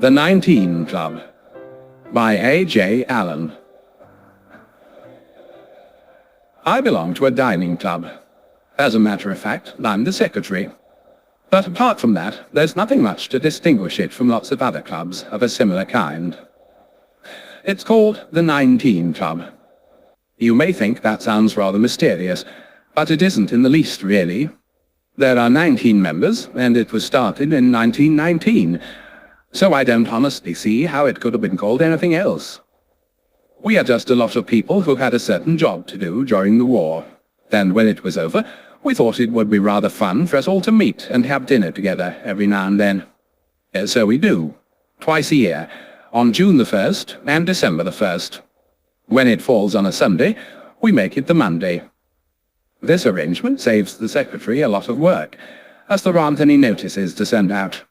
The 19 Club by A.J. Allen. I belong to a dining club. As a matter of fact, I'm the secretary. But apart from that, there's nothing much to distinguish it from lots of other clubs of a similar kind. It's called the 19 Club. You may think that sounds rather mysterious, but it isn't in the least, really. There are 19 members, and it was started in 1919. So I don't honestly see how it could have been called anything else. We are just a lot of people who had a certain job to do during the war. And when it was over, we thought it would be rather fun for us all to meet and have dinner together every now and then. So we do, twice a year, on June the 1st and December the 1st. When it falls on a Sunday, we make it the Monday. This arrangement saves the secretary a lot of work, as there aren't any notices to send out.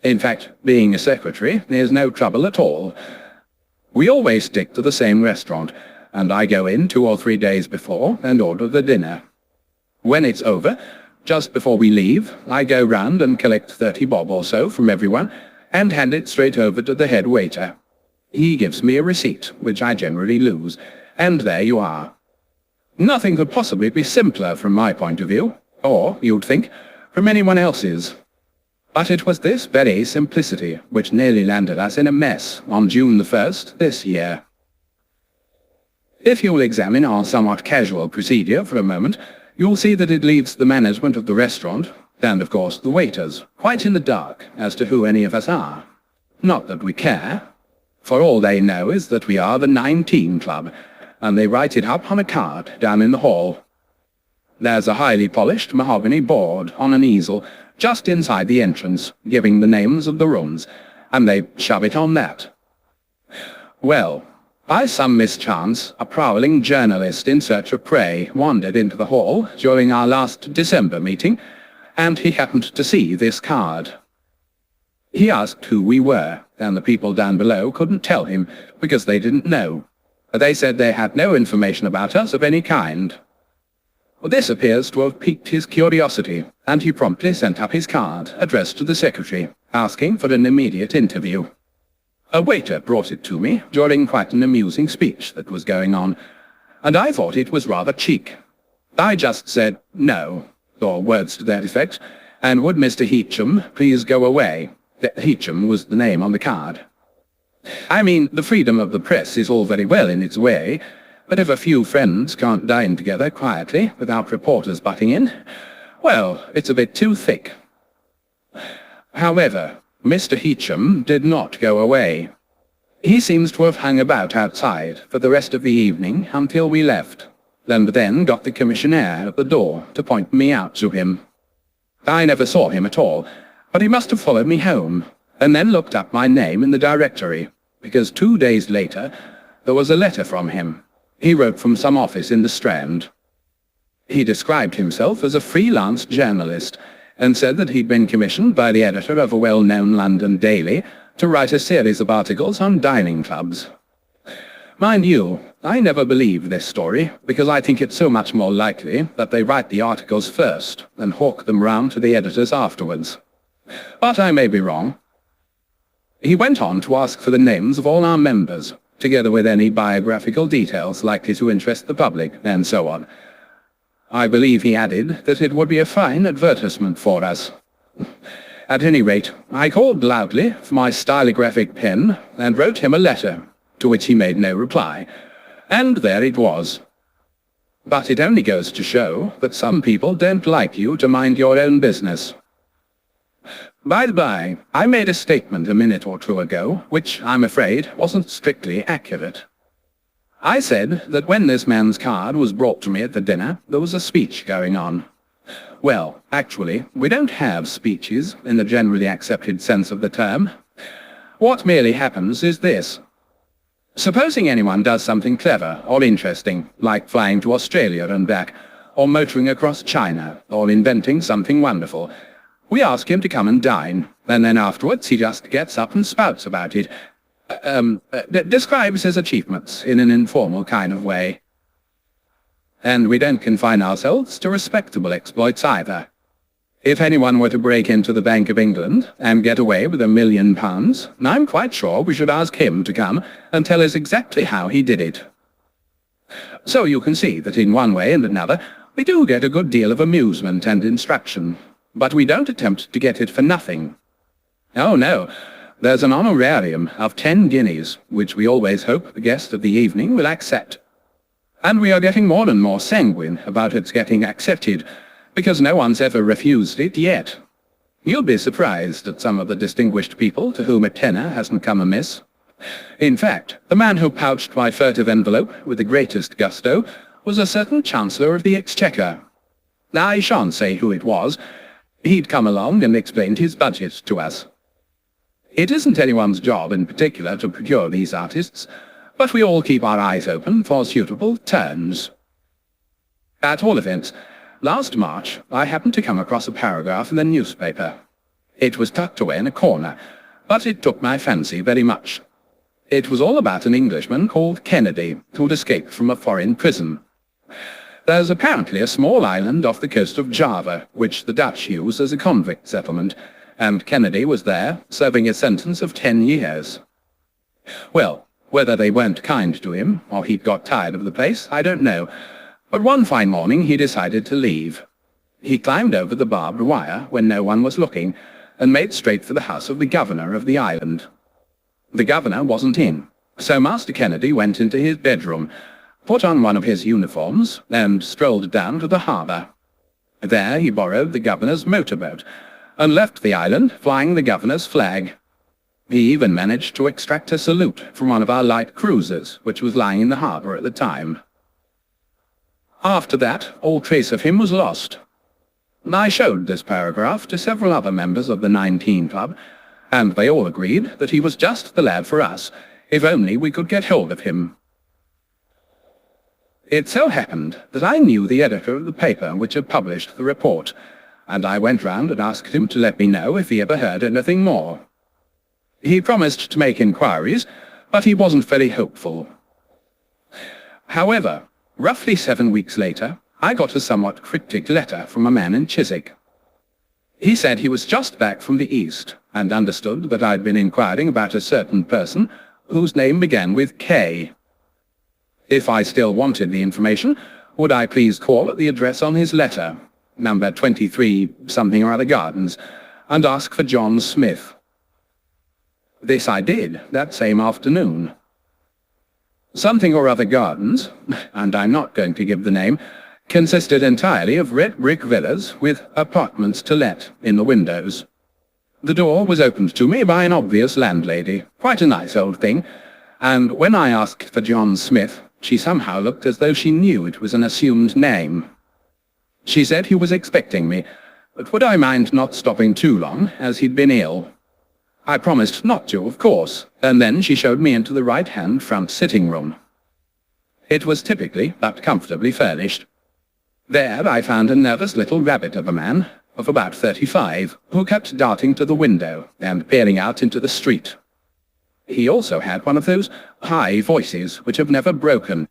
In fact, being a secretary is no trouble at all. We always stick to the same restaurant, and I go in 2 or 3 days before and order the dinner. When it's over, just before we leave, I go round and collect 30 bob or so from everyone and hand it straight over to the head waiter. He gives me a receipt, which I generally lose, and there you are. Nothing could possibly be simpler from my point of view, or, you'd think, from anyone else's. But it was this very simplicity which nearly landed us in a mess on June the 1st this year. If you'll examine our somewhat casual procedure for a moment, you'll see that it leaves the management of the restaurant, and of course the waiters, quite in the dark as to who any of us are. Not that we care, for all they know is that we are the 19 Club, and they write it up on a card down in the hall. There's a highly polished mahogany board on an easel just inside the entrance, giving the names of the rooms, and they shove it on that. Well, by some mischance, a prowling journalist in search of prey wandered into the hall during our last December meeting, and he happened to see this card. He asked who we were, and the people down below couldn't tell him, because they didn't know. They said they had no information about us of any kind. This appears to have piqued his curiosity, and he promptly sent up his card, addressed to the secretary, asking for an immediate interview. A waiter brought it to me during quite an amusing speech that was going on, and I thought it was rather cheek. I just said no, or words to that effect, and would Mr. Heacham please go away. Heacham was the name on the card. I mean, the freedom of the press is all very well in its way, but if a few friends can't dine together quietly without reporters butting in, well, it's a bit too thick. However, Mr. Heacham did not go away. He seems to have hung about outside for the rest of the evening until we left, and then got the commissionaire at the door to point me out to him. I never saw him at all, but he must have followed me home, and then looked up my name in the directory, because 2 days later there was a letter from him. He wrote from some office in the Strand. He described himself as a freelance journalist, and said that he'd been commissioned by the editor of a well-known London daily to write a series of articles on dining clubs. Mind you, I never believe this story, because I think it's so much more likely that they write the articles first and hawk them round to the editors afterwards. But I may be wrong. He went on to ask for the names of all our members, together with any biographical details likely to interest the public, and so on. I believe he added that it would be a fine advertisement for us. At any rate, I called loudly for my stylographic pen and wrote him a letter, to which he made no reply, and there it was. But it only goes to show that some people don't like you to mind your own business. By the by, I made a statement a minute or two ago, which I'm afraid wasn't strictly accurate. I said that when this man's card was brought to me at the dinner, there was a speech going on. Well, actually, we don't have speeches in the generally accepted sense of the term. What merely happens is this. Supposing anyone does something clever or interesting, like flying to Australia and back, or motoring across China, or inventing something wonderful, we ask him to come and dine, and then afterwards he just gets up and spouts about it. Describes his achievements in an informal kind of way. And we don't confine ourselves to respectable exploits either. If anyone were to break into the Bank of England and get away with £1 million, I'm quite sure we should ask him to come and tell us exactly how he did it. So you can see that in one way and another, we do get a good deal of amusement and instruction, but we don't attempt to get it for nothing. Oh no, there's an honorarium of 10 guineas, which we always hope the guest of the evening will accept. And we are getting more and more sanguine about its getting accepted, because no one's ever refused it yet. You'll be surprised at some of the distinguished people to whom a tenner hasn't come amiss. In fact, the man who pouched my furtive envelope with the greatest gusto was a certain Chancellor of the Exchequer. I shan't say who it was. He'd come along and explained his budget to us. It isn't anyone's job in particular to procure these artists, but we all keep our eyes open for suitable turns. At all events, last March I happened to come across a paragraph in the newspaper. It was tucked away in a corner, but it took my fancy very much. It was all about an Englishman called Kennedy, who'd escaped from a foreign prison. There's apparently a small island off the coast of Java, which the Dutch use as a convict settlement, and Kennedy was there, serving a sentence of 10 years. Well, whether they weren't kind to him, or he'd got tired of the place, I don't know, but one fine morning he decided to leave. He climbed over the barbed wire when no one was looking, and made straight for the house of the governor of the island. The governor wasn't in, so Master Kennedy went into his bedroom, put on one of his uniforms, and strolled down to the harbour. There he borrowed the governor's motorboat, and left the island flying the governor's flag. He even managed to extract a salute from one of our light cruisers, which was lying in the harbour at the time. After that, all trace of him was lost. I showed this paragraph to several other members of the 19 Club, and they all agreed that he was just the lad for us, if only we could get hold of him. It so happened that I knew the editor of the paper which had published the report, and I went round and asked him to let me know if he ever heard anything more. He promised to make inquiries, but he wasn't very hopeful. However, roughly 7 weeks later, I got a somewhat cryptic letter from a man in Chiswick. He said he was just back from the East, and understood that I'd been inquiring about a certain person whose name began with K. If I still wanted the information, would I please call at the address on his letter, number 23 something or other Gardens, and ask for John Smith. This I did that same afternoon. Something or other Gardens, and I'm not going to give the name, consisted entirely of red brick villas with apartments to let in the windows. The door was opened to me by an obvious landlady, quite a nice old thing, and when I asked for John Smith, she somehow looked as though she knew it was an assumed name. She said he was expecting me, but would I mind not stopping too long, as he'd been ill? I promised not to, of course, and then she showed me into the right-hand front sitting room. It was typically but comfortably furnished. There I found a nervous little rabbit of a man, of about 35, who kept darting to the window and peering out into the street. He also had one of those high voices which have never broken.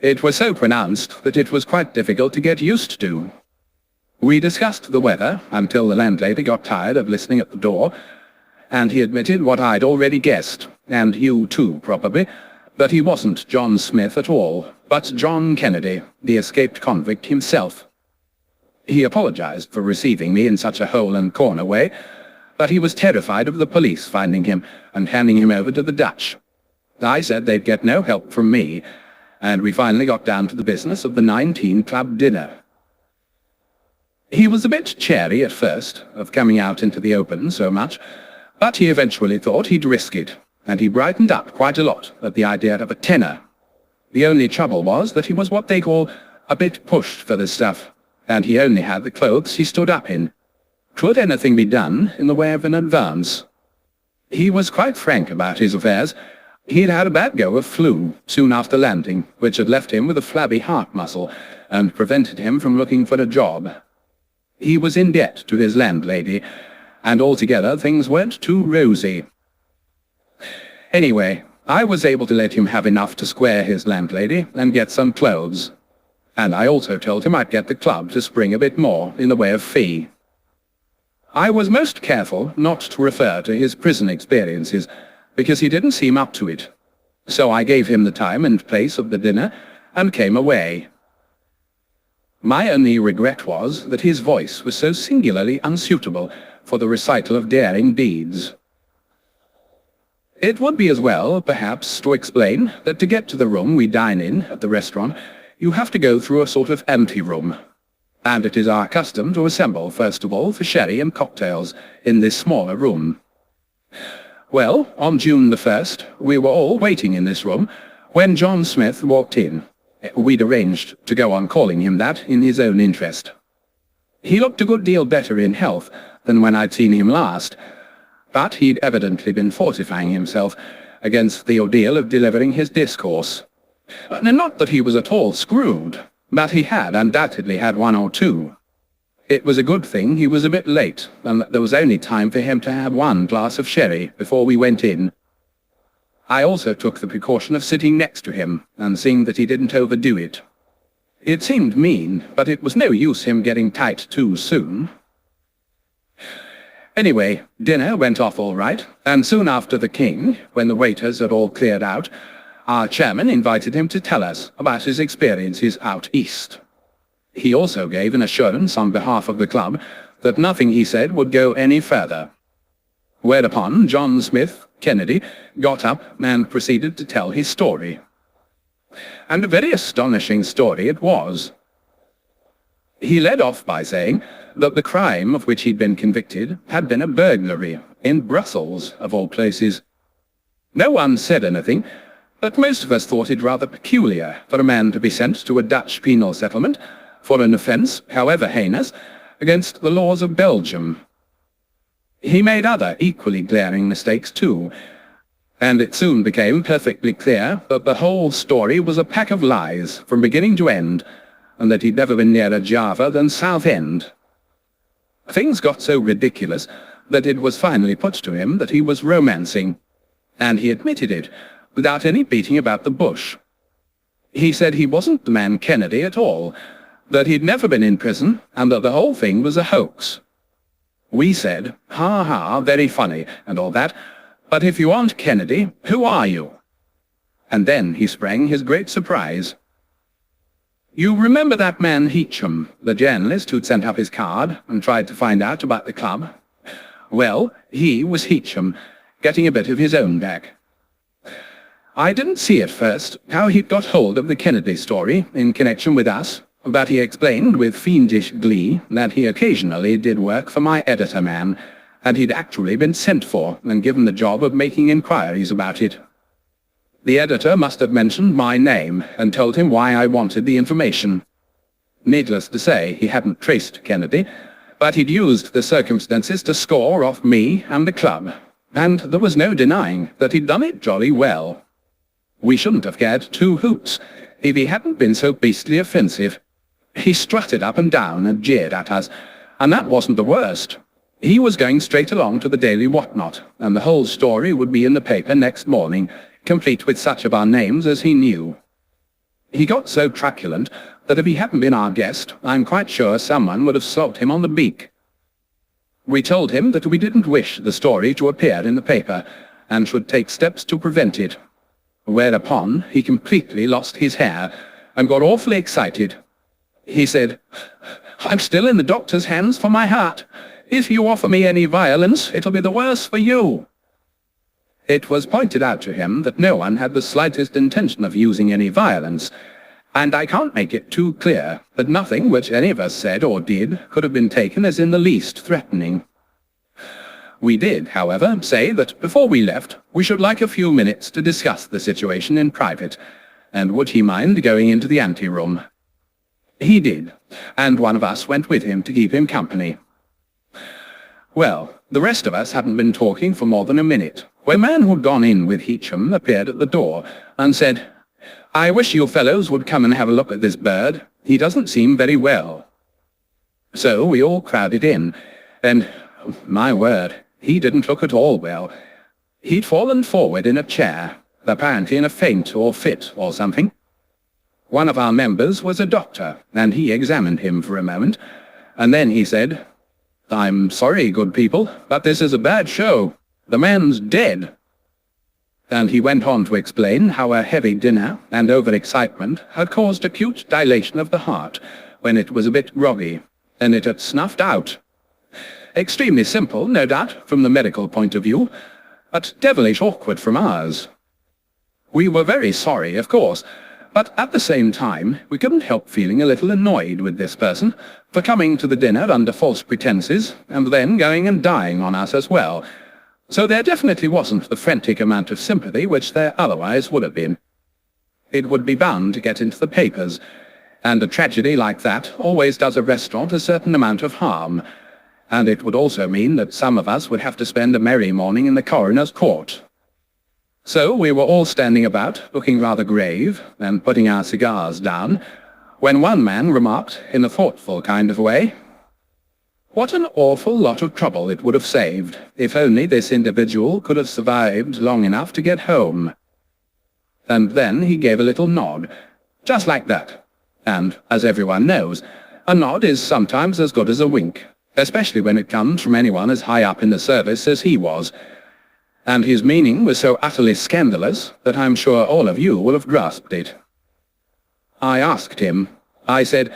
It was so pronounced that it was quite difficult to get used to. We discussed the weather until the landlady got tired of listening at the door, and he admitted what I'd already guessed, and you too probably, that he wasn't John Smith at all, but John Kennedy, the escaped convict himself. He apologized for receiving me in such a hole-and-corner way, but he was terrified of the police finding him and handing him over to the Dutch. I said they'd get no help from me, and we finally got down to the business of the 19 Club dinner. He was a bit chary at first, of coming out into the open so much, but he eventually thought he'd risk it, and he brightened up quite a lot at the idea of a tenner. The only trouble was that he was what they call a bit pushed for this stuff, and he only had the clothes he stood up in. Could anything be done in the way of an advance? He was quite frank about his affairs. He'd had a bad go of flu soon after landing, which had left him with a flabby heart muscle and prevented him from looking for a job. He was in debt to his landlady, and altogether things weren't too rosy. Anyway, I was able to let him have enough to square his landlady and get some clothes. And I also told him I'd get the club to spring a bit more in the way of fee. I was most careful not to refer to his prison experiences, because he didn't seem up to it. So I gave him the time and place of the dinner, and came away. My only regret was that his voice was so singularly unsuitable for the recital of daring deeds. It would be as well, perhaps, to explain that to get to the room we dine in at the restaurant, you have to go through a sort of anteroom. And it is our custom to assemble, first of all, for sherry and cocktails in this smaller room. Well, on June the 1st, we were all waiting in this room when John Smith walked in. We'd arranged to go on calling him that in his own interest. He looked a good deal better in health than when I'd seen him last, but he'd evidently been fortifying himself against the ordeal of delivering his discourse. Not that he was at all screwed, but he had undoubtedly had one or two. It was a good thing he was a bit late, and that there was only time for him to have one glass of sherry before we went in. I also took the precaution of sitting next to him, and seeing that he didn't overdo it. It seemed mean, but it was no use him getting tight too soon. Anyway, dinner went off all right, and soon after the king, when the waiters had all cleared out, our chairman invited him to tell us about his experiences out east. He also gave an assurance on behalf of the club that nothing he said would go any further. Whereupon John Smith Kennedy got up and proceeded to tell his story. And a very astonishing story it was. He led off by saying that the crime of which he'd been convicted had been a burglary in Brussels, of all places. No one said anything, but most of us thought it rather peculiar for a man to be sent to a Dutch penal settlement for an offence, however heinous, against the laws of Belgium. He made other equally glaring mistakes too, and it soon became perfectly clear that the whole story was a pack of lies from beginning to end, and that he'd never been nearer Java than Southend. Things got so ridiculous that it was finally put to him that he was romancing, and he admitted it, without any beating about the bush. He said he wasn't the man Kennedy at all, that he'd never been in prison, and that the whole thing was a hoax. We said, ha ha, very funny, and all that, but if you aren't Kennedy, who are you? And then he sprang his great surprise. You remember that man Heacham, the journalist who'd sent up his card and tried to find out about the club? Well, he was Heacham, getting a bit of his own back. I didn't see at first how he'd got hold of the Kennedy story in connection with us, but he explained with fiendish glee that he occasionally did work for my editor man, and he'd actually been sent for and given the job of making inquiries about it. The editor must have mentioned my name and told him why I wanted the information. Needless to say, he hadn't traced Kennedy, but he'd used the circumstances to score off me and the club, and there was no denying that he'd done it jolly well. We shouldn't have cared two hoots if he hadn't been so beastly offensive. He strutted up and down and jeered at us, and that wasn't the worst. He was going straight along to the Daily Whatnot, and the whole story would be in the paper next morning, complete with such of our names as he knew. He got so truculent that if he hadn't been our guest, I'm quite sure someone would have slapped him on the beak. We told him that we didn't wish the story to appear in the paper, and should take steps to prevent it. Whereupon he completely lost his hair, and got awfully excited. He said, I'm still in the doctor's hands for my heart. If you offer me any violence, it'll be the worse for you. It was pointed out to him that no one had the slightest intention of using any violence, and I can't make it too clear that nothing which any of us said or did could have been taken as in the least threatening. We did, however, say that before we left, we should like a few minutes to discuss the situation in private, and would he mind going into the anteroom? He did, and one of us went with him to keep him company. Well, the rest of us hadn't been talking for more than a minute, when a man who'd gone in with Heacham appeared at the door, and said, I wish you fellows would come and have a look at this bird. He doesn't seem very well. So we all crowded in, and, my word, he didn't look at all well. He'd fallen forward in a chair, apparently in a faint or fit or something. One of our members was a doctor, and he examined him for a moment, and then he said, "I'm sorry, good people, but this is a bad show. The man's dead." And he went on to explain how a heavy dinner and overexcitement had caused acute dilation of the heart when it was a bit groggy, and it had snuffed out. Extremely simple, no doubt, from the medical point of view, but devilish awkward from ours. We were very sorry, of course, but at the same time we couldn't help feeling a little annoyed with this person for coming to the dinner under false pretenses and then going and dying on us as well. So there definitely wasn't the frantic amount of sympathy which there otherwise would have been. It would be bound to get into the papers, and a tragedy like that always does a restaurant a certain amount of harm, and it would also mean that some of us would have to spend a merry morning in the coroner's court. So we were all standing about, looking rather grave, and putting our cigars down, when one man remarked, in a thoughtful kind of way, "What an awful lot of trouble it would have saved, if only this individual could have survived long enough to get home." And then he gave a little nod, just like that. And, as everyone knows, a nod is sometimes as good as a wink, especially when it comes from anyone as high up in the service as he was. And his meaning was so utterly scandalous that I'm sure all of you will have grasped it. I asked him. I said,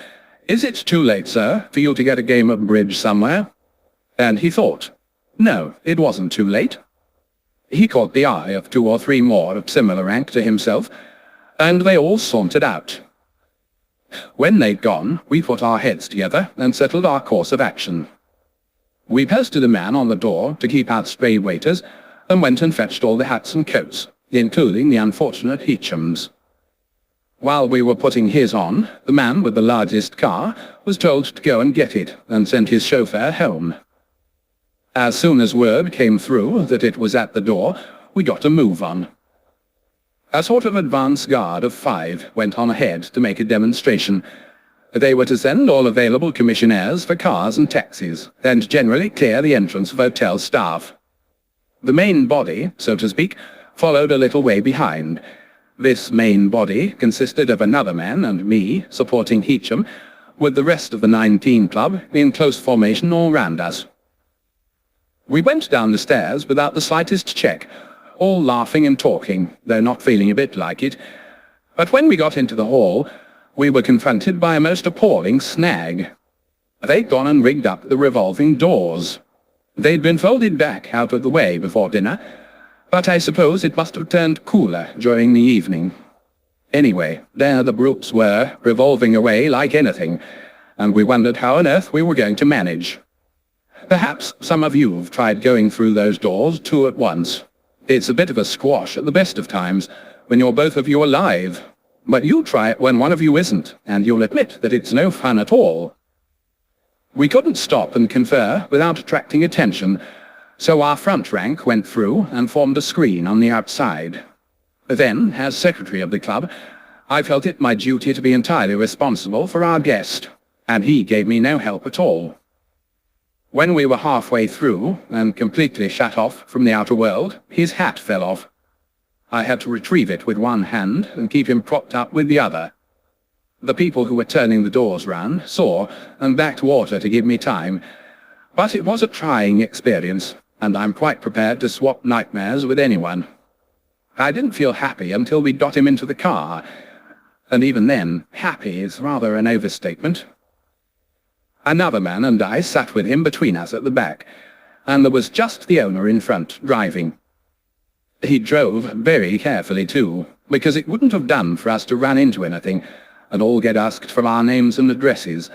"Is it too late, sir, for you to get a game of bridge somewhere?" And he thought. No, it wasn't too late. He caught the eye of 2 or 3 more of similar rank to himself, and they all sauntered out. When they'd gone, we put our heads together and settled our course of action. We posted a man on the door to keep out stray waiters, and went and fetched all the hats and coats, including the unfortunate Heacham's. While we were putting his on, the man with the largest car was told to go and get it, and send his chauffeur home. As soon as word came through that it was at the door, we got a move on. A sort of advance guard of 5 went on ahead to make a demonstration. They were to send all available commissionaires for cars and taxis, and generally clear the entrance of hotel staff. The main body, so to speak, followed a little way behind. This main body consisted of another man and me supporting Heacham, with the rest of the 19 Club in close formation all round us. We went down the stairs without the slightest check, all laughing and talking, though not feeling a bit like it. But when we got into the hall, we were confronted by a most appalling snag. They'd gone and rigged up the revolving doors. They'd been folded back out of the way before dinner, but I suppose it must have turned cooler during the evening. Anyway, there the brutes were, revolving away like anything, and we wondered how on earth we were going to manage. Perhaps some of you've tried going through those doors 2 at once. It's a bit of a squash at the best of times, when you're both of you alive. But you try it when one of you isn't, and you'll admit that it's no fun at all. We couldn't stop and confer without attracting attention, so our front rank went through and formed a screen on the outside. Then, as secretary of the club, I felt it my duty to be entirely responsible for our guest, and he gave me no help at all. When we were halfway through, and completely shut off from the outer world, his hat fell off. I had to retrieve it with one hand and keep him propped up with the other. The people who were turning the doors round saw and backed water to give me time, but it was a trying experience, and I'm quite prepared to swap nightmares with anyone. I didn't feel happy until we got him into the car, and even then, happy is rather an overstatement. Another man and I sat with him between us at the back, and there was just the owner in front, driving. He drove very carefully too, because it wouldn't have done for us to run into anything, and all get asked for our names and addresses.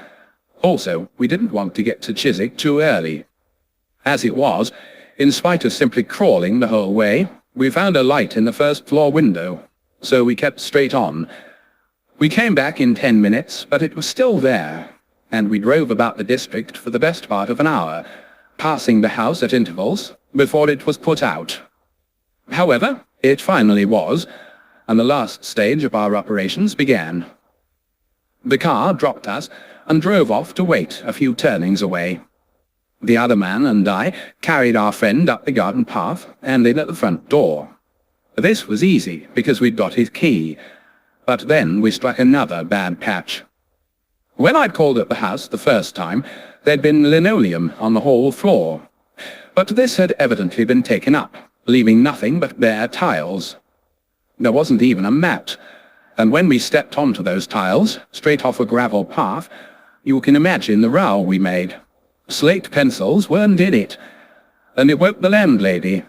Also, we didn't want to get to Chiswick too early. As it was, in spite of simply crawling the whole way, we found a light in the first-floor window, so we kept straight on. We came back in 10 minutes, but it was still there, and we drove about the district for the best part of an hour, passing the house at intervals, before it was put out. However, it finally was, and the last stage of our operations began. The car dropped us and drove off to wait a few turnings away. The other man and I carried our friend up the garden path and in at the front door. This was easy because we'd got his key, but then we struck another bad patch. When I'd called at the house the first time, there'd been linoleum on the hall floor. But this had evidently been taken up, leaving nothing but bare tiles. There wasn't even a mat, and when we stepped onto those tiles, straight off a gravel path, you can imagine the row we made. Slate pencils weren't in it, and it woke the landlady.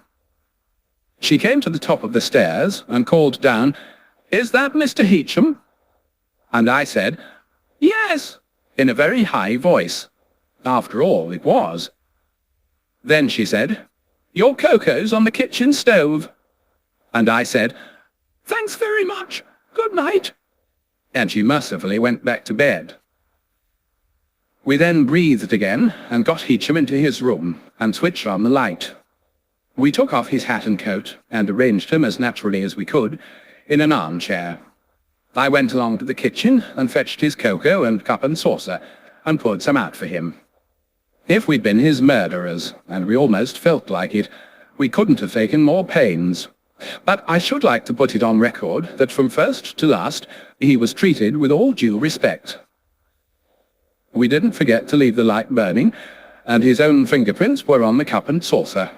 She came to the top of the stairs and called down, "Is that Mr. Heacham?" And I said, "Yes," in a very high voice. After all, it was. Then she said, "Your cocoa's on the kitchen stove." And I said, "Thanks very much. Good night." And she mercifully went back to bed. We then breathed again and got Heacham into his room and switched on the light. We took off his hat and coat and arranged him as naturally as we could in an armchair. I went along to the kitchen and fetched his cocoa and cup and saucer and poured some out for him. If we'd been his murderers, and we almost felt like it, we couldn't have taken more pains. But I should like to put it on record that from first to last he was treated with all due respect. We didn't forget to leave the light burning, and his own fingerprints were on the cup and saucer.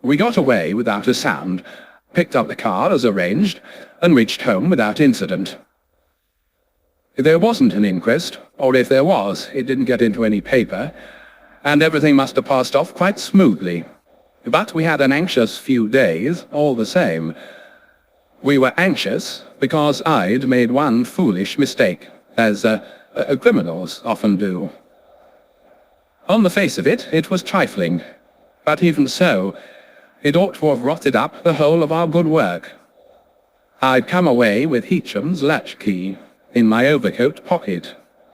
We got away without a sound, picked up the car as arranged, and reached home without incident. There wasn't an inquest, or if there was, it didn't get into any paper, and everything must have passed off quite smoothly. But we had an anxious few days, all the same. We were anxious because I'd made one foolish mistake, as criminals often do. On the face of it, it was trifling, but even so, it ought to have rotted up the whole of our good work. I'd come away with Heacham's latchkey in my overcoat pocket.